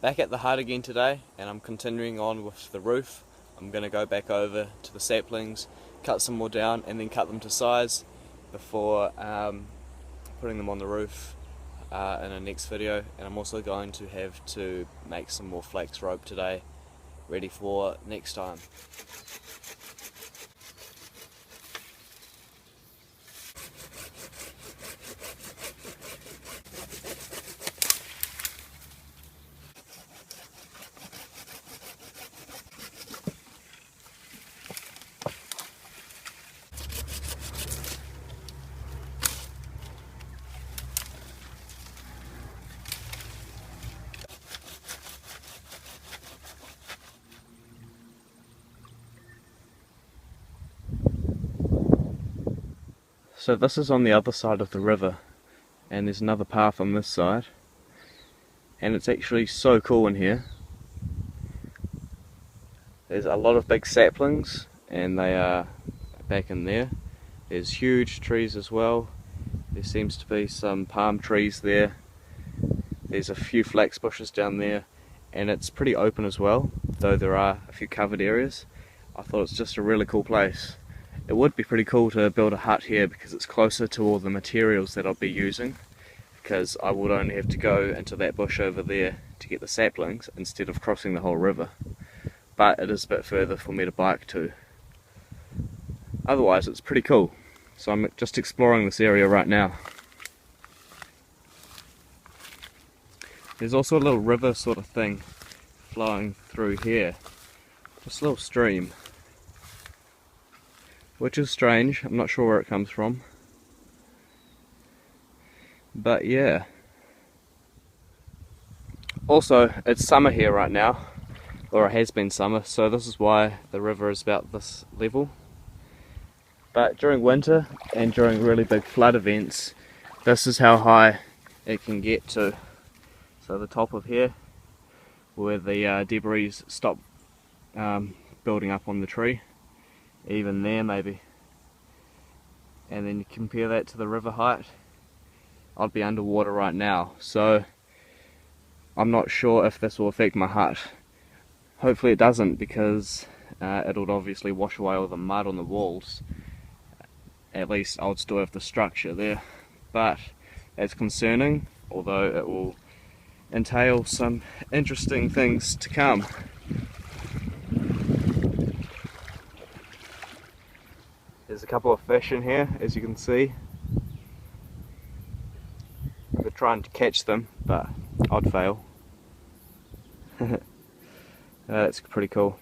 back at the hut again today, and I'm continuing on with the roof. I'm going to go back over to the saplings, cut some more down and then cut them to size before putting them on the roof in the next video. And I'm also going to have to make some more flax rope today, ready for next time. So this is on the other side of the river, and there's another path on this side, and it's actually so cool in here. There's a lot of big saplings, and they are back in there. There's huge trees as well. There seems to be some palm trees there. There's a few flax bushes down there, and it's pretty open as well, though there are a few covered areas. I thought it's just a really cool place. It would be pretty cool to build a hut here because it's closer to all the materials that I'll be using, because I would only have to go into that bush over there to get the saplings instead of crossing the whole river. But it is a bit further for me to bike to. Otherwise it's pretty cool. So I'm just exploring this area right now. There's also a little river sort of thing flowing through here. Just a little stream. Which is strange, I'm not sure where it comes from. But yeah. Also, it's summer here right now, or it has been summer, so this is why the river is about this level. But during winter and during really big flood events, this is how high it can get to. So the top of here, where the debris stop building up on the tree. Even there maybe, and then you compare that to the river height, I'd be underwater right now, so I'm not sure if this will affect my hut. Hopefully it doesn't, because it would obviously wash away all the mud on the walls. At least I would still have the structure there, but it's concerning, although it will entail some interesting things to come. There's a couple of fish in here, as you can see. We're trying to catch them, but I'd fail. That's pretty cool.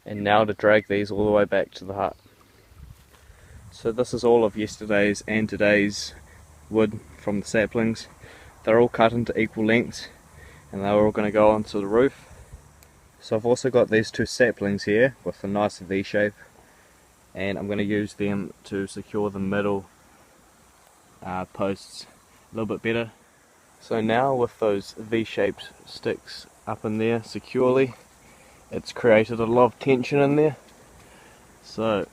And now to drag these all the way back to the hut. So this is all of yesterday's and today's wood from the saplings. They're all cut into equal lengths, and they're all going to go onto the roof. So I've also got these two saplings here with a nice V shape, and I'm going to use them to secure the middle posts a little bit better. So now with those V-shaped sticks up in there securely, it's created a lot of tension in there. So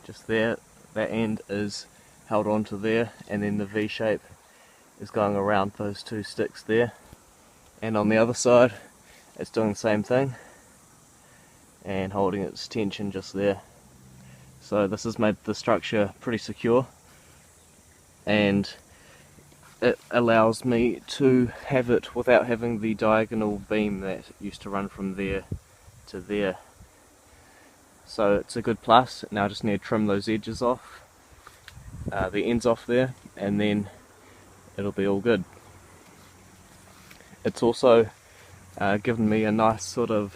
just there, that end is held onto there, and then the V shape is going around those two sticks there, and on the other side it's doing the same thing and holding its tension just there. So this has made the structure pretty secure, and it allows me to have it without having the diagonal beam that used to run from there to there. So it's a good plus. Now I just need to trim those edges off, the ends off there, and then it'll be all good. It's also given me a nice sort of,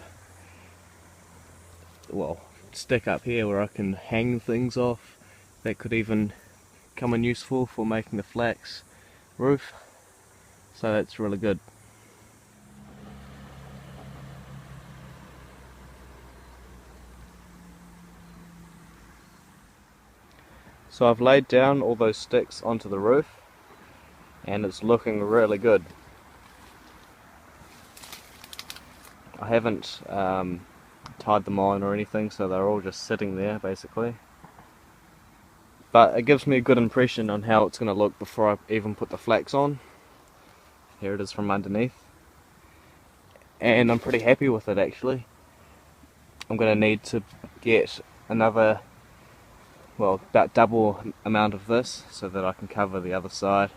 well, stick up here where I can hang things off. That could even come in useful for making the flax roof, so that's really good. So I've laid down all those sticks onto the roof, and it's looking really good. I haven't tied them on or anything, so they're all just sitting there basically. But it gives me a good impression on how it's going to look before I even put the flax on. Here it is from underneath. And I'm pretty happy with it actually. I'm going to need to get another, well, about double amount of this so that I can cover the other side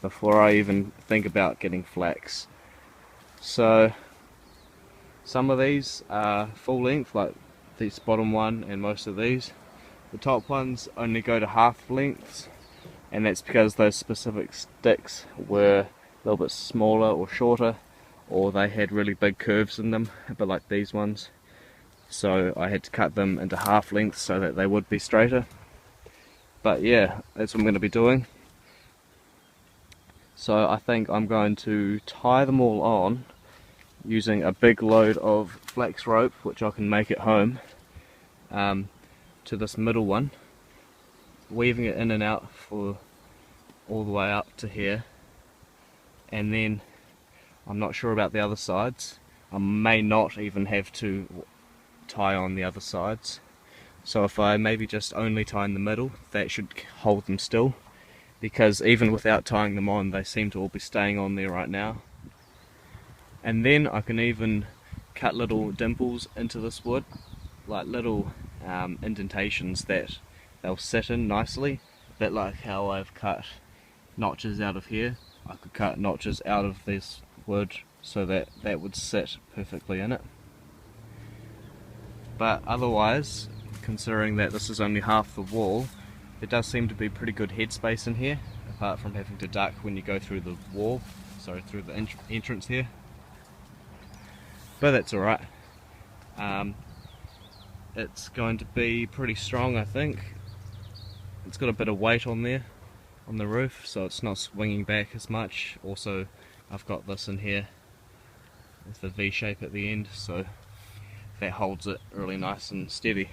before I even think about getting flax. So some of these are full length, like this bottom one and most of these. The top ones only go to half lengths, and that's because those specific sticks were a little bit smaller or shorter, or they had really big curves in them, a bit like these ones. So I had to cut them into half lengths so that they would be straighter. But yeah, that's what I'm going to be doing. So I think I'm going to tie them all on using a big load of flax rope, which I can make at home, to this middle one, weaving it in and out for all the way up to here, and then I'm not sure about the other sides. I may not even have to tie on the other sides, so if I maybe just only tie in the middle, that should hold them still, because even without tying them on, they seem to all be staying on there right now. And then I can even cut little dimples into this wood, like little indentations that they'll sit in nicely, a bit like how I've cut notches out of here. I could cut notches out of this wood so that that would sit perfectly in it. But otherwise, considering that this is only half the wall, there does seem to be pretty good headspace in here, apart from having to duck when you go through the wall, sorry, through the entrance here. But that's alright. It's going to be pretty strong, I think. It's got a bit of weight on there, on the roof, so it's not swinging back as much. Also, I've got this in here with the V shape at the end, so that holds it really nice and steady.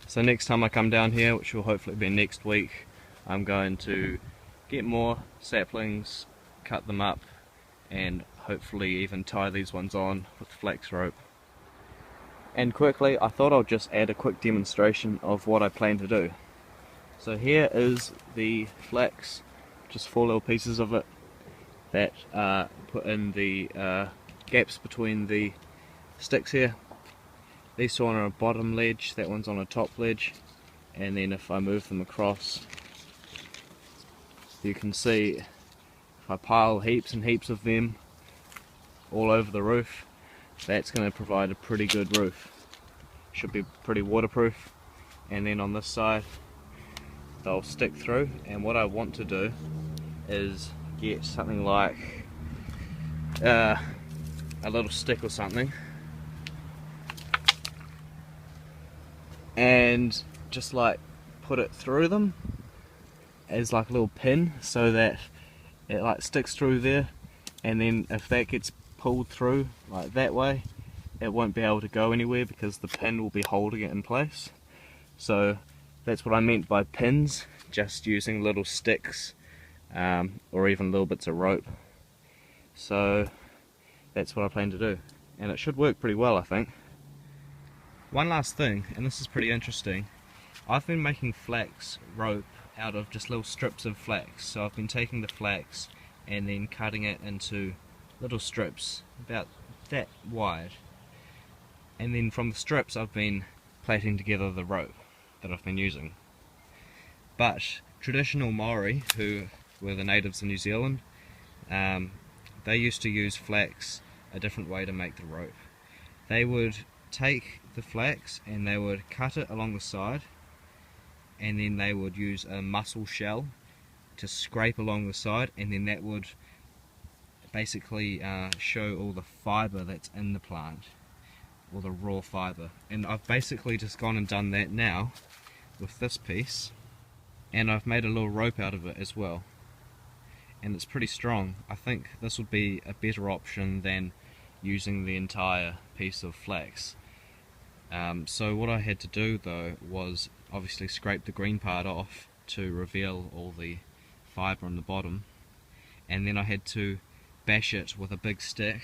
So next time I come down here, which will hopefully be next week, I'm going to get more saplings, cut them up, and hopefully even tie these ones on with flax rope. And quickly, I thought I'll just add a quick demonstration of what I plan to do. So here is the flax, just 4 little pieces of it that are put in the gaps between the sticks here. These two are on a bottom ledge, that one's on a top ledge, and then if I move them across, you can see if I pile heaps and heaps of them all over the roof, that's going to provide a pretty good roof. Should be pretty waterproof. And then on this side they'll stick through, and what I want to do is get something like a little stick or something, and just like put it through them as like a little pin, so that it like sticks through there, and then if that gets pulled through like that way, it won't be able to go anywhere because the pin will be holding it in place. So that's what I meant by pins, just using little sticks or even little bits of rope. So that's what I plan to do, and it should work pretty well, I think. One last thing, and this is pretty interesting, I've been making flax rope out of just little strips of flax. So I've been taking the flax and then cutting it into little strips about that wide, and then from the strips I've been plaiting together the rope that I've been using. But traditional Maori, who were the natives of New Zealand, they used to use flax a different way to make the rope. They would take the flax and they would cut it along the side, and then they would use a mussel shell to scrape along the side, and then that would basically show all the fibre that's in the plant, or the raw fibre. And I've basically just gone and done that now with this piece, and I've made a little rope out of it as well, and it's pretty strong. I think this would be a better option than using the entire piece of flax. So what I had to do though was obviously scrape the green part off to reveal all the fibre on the bottom, and then I had to bash it with a big stick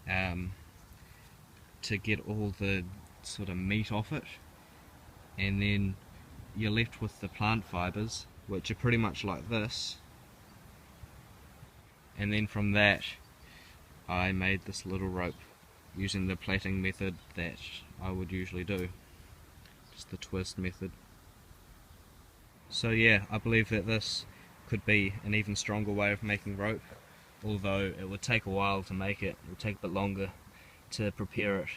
to get all the sort of meat off it, and then you're left with the plant fibres, which are pretty much like this, and then from that I made this little rope using the plaiting method that I would usually do, just the twist method. So yeah, I believe that this could be an even stronger way of making rope, although it would take a while to make it. It would take a bit longer to prepare it,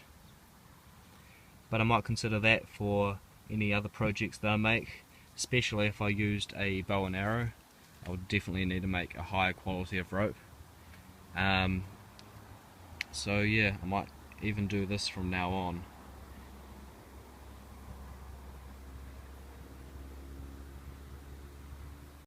but I might consider that for any other projects that I make, especially if I used a bow and arrow. I would definitely need to make a higher quality of rope. So yeah, I might even do this from now on.